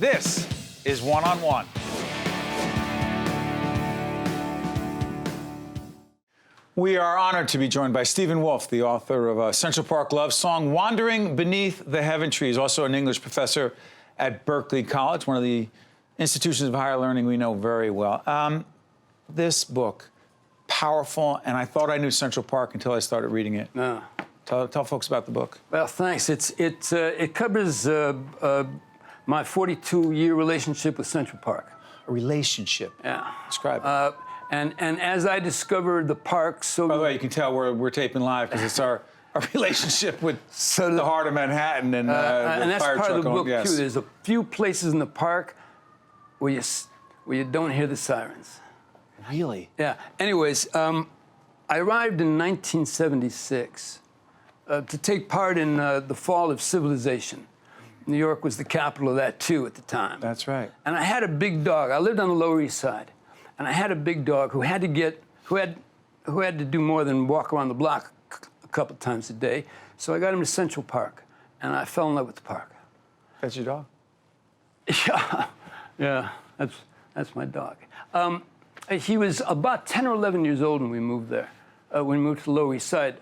This is One on One. We are honored to be joined by Stephen Wolfe, the author of a Central Park love song, Wandering Beneath the Heaven Tree. He's also an English professor at Berkeley College, one of the institutions of higher learning we know very well. This book, powerful, and I thought I knew Central Park until I started reading it. No. Tell folks about the book. Well, thanks. It covers my 42-year relationship with Central Park. A relationship. Yeah. Describe it. And as I discovered the park, so... By the way, you can tell we're taping live because it's our relationship with the heart of Manhattan and the and that's fire part truck of the book, yes. too. There's a few places in the park where you don't hear the sirens. Really? Yeah. Anyways, I arrived in 1976 to take part in the fall of civilization. New York was the capital of that, too, at the time. That's right. And I had a big dog. I lived on the Lower East Side. And I had a big dog who had to do more than walk around the block a couple times a day. So I got him to Central Park, and I fell in love with the park. That's your dog? Yeah, that's my dog. He was about 10 or 11 years old when we moved there. When we moved to the Lower East Side,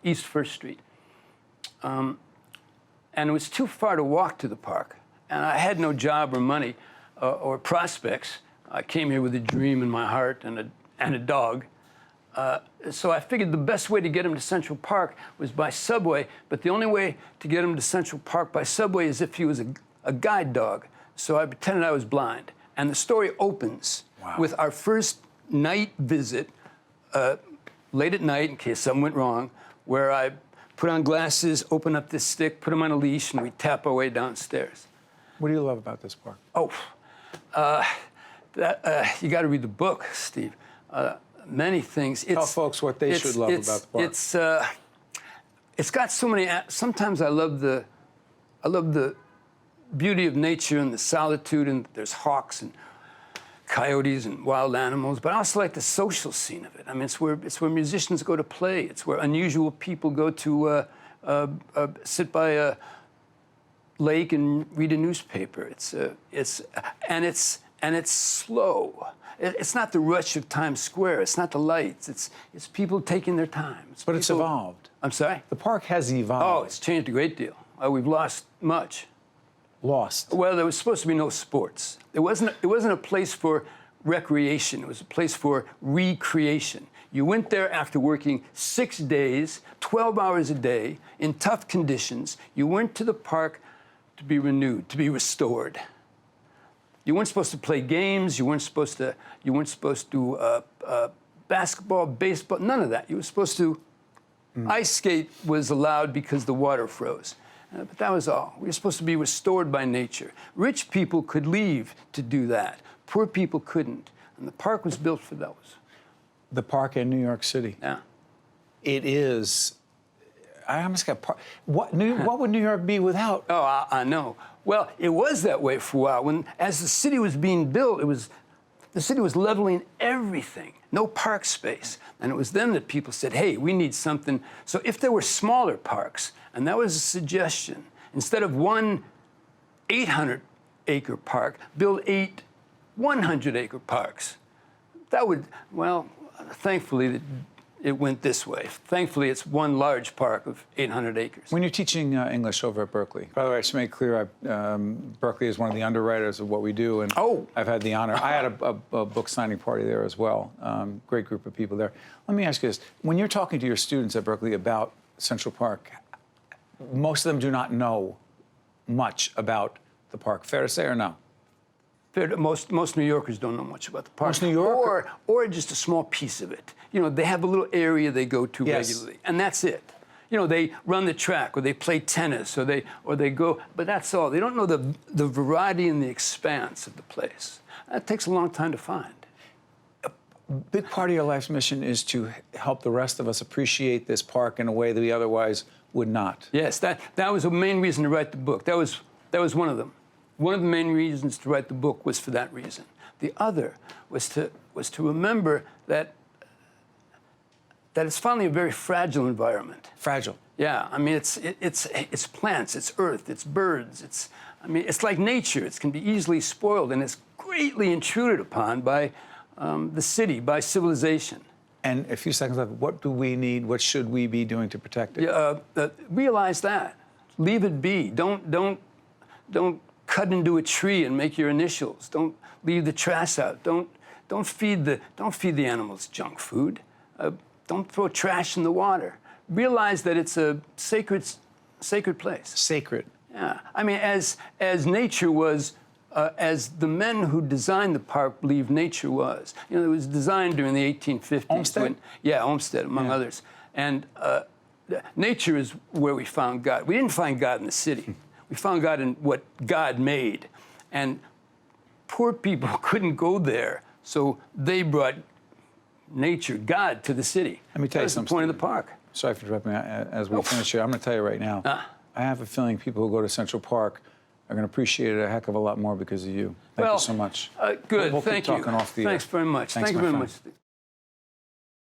East First Street. And it was too far to walk to the park. And I had no job or money or prospects. I came here with a dream in my heart and a dog. So I figured the best way to get him to Central Park was by subway, but the only way to get him to Central Park by subway is if he was a guide dog. So I pretended I was blind. And the story opens with our first night visit, late at night, in case something went wrong, where I put on glasses, open up this stick, put him on a leash, and we tap our way downstairs. What do you love about this park? You got to read the book, Steve. Many things. Tell folks what they should love about the park. It's got so many. Sometimes I love the beauty of nature and the solitude, and there's hawks and coyotes and wild animals. But I also like the social scene of it. I mean, it's where musicians go to play. It's where unusual people go to sit by a lake and read a newspaper. And it's slow. It's not the rush of Times Square. It's not the lights. It's people taking their time. But it's evolved. I'm sorry? The park has evolved. Oh, it's changed a great deal. We've lost much. Lost? Well, there was supposed to be no sports. It wasn't a place for recreation. It was a place for recreation. You went there after working 6 days, 12 hours a day, in tough conditions. You went to the park to be renewed, to be restored. You weren't supposed to play games. You weren't supposed to do basketball, baseball, none of that. You were supposed to ice skate was allowed because the water froze. But that was all. We were supposed to be restored by nature. Rich people could leave to do that. Poor people couldn't. And the park was built for those. The park in New York City. Yeah. It is. I almost got. What would New York be without? Oh, I know. Well, it was that way for a while. As the city was being built, the city was leveling everything, no park space. And it was then that people said, hey, we need something. So if there were smaller parks, and that was a suggestion, instead of one 800-acre park, build 8 100-acre parks. That would, well, thankfully, it went this way. Thankfully, it's one large park of 800 acres. When you're teaching English over at Berkeley, by the way, I should make clear, Berkeley is one of the underwriters of what we do, and I've had the honor. I had a book signing party there as well. Great group of people there. Let me ask you this. When you're talking to your students at Berkeley about Central Park, most of them do not know much about the park. Fair to say or no? Most New Yorkers don't know much about the park. Most New Yorkers? Or just a small piece of it. You know, they have a little area they go to regularly, and that's it. You know, they run the track, or they play tennis, or they go, but that's all. They don't know the variety and the expanse of the place. That takes a long time to find. A big part of your life's mission is to help the rest of us appreciate this park in a way that we otherwise would not. Yes, that was the main reason to write the book. That was one of them. One of the main reasons to write the book was for that reason. The other was to remember that that it's finally a very fragile environment. Fragile. Yeah, I mean, it's plants, it's earth, it's birds, it's like nature. It can be easily spoiled, and it's greatly intruded upon by the city, by civilization. And a few seconds left. What do we need? What should we be doing to protect it? Realize that. Leave it be. Don't cut into a tree and make your initials. Don't leave the trash out. Don't feed the animals junk food. Don't throw trash in the water. Realize that it's a sacred place. Sacred. Yeah. I mean, as nature was, as the men who designed the park believed nature was. You know, it was designed during the 1850s. Olmsted? Olmsted, among others. And nature is where we found God. We didn't find God in the city. We found God in what God made. And poor people couldn't go there, so they brought nature, God, to the city. Let me tell you That's the something. point of the park. Sorry for interrupting. As we finish here, I'm going to tell you right now. I have a feeling people who go to Central Park are going to appreciate it a heck of a lot more because of you. Thank you so much. Good. We'll Thank keep you. talking off the air. Thanks very much. Thanks, Thank you my very friend. much.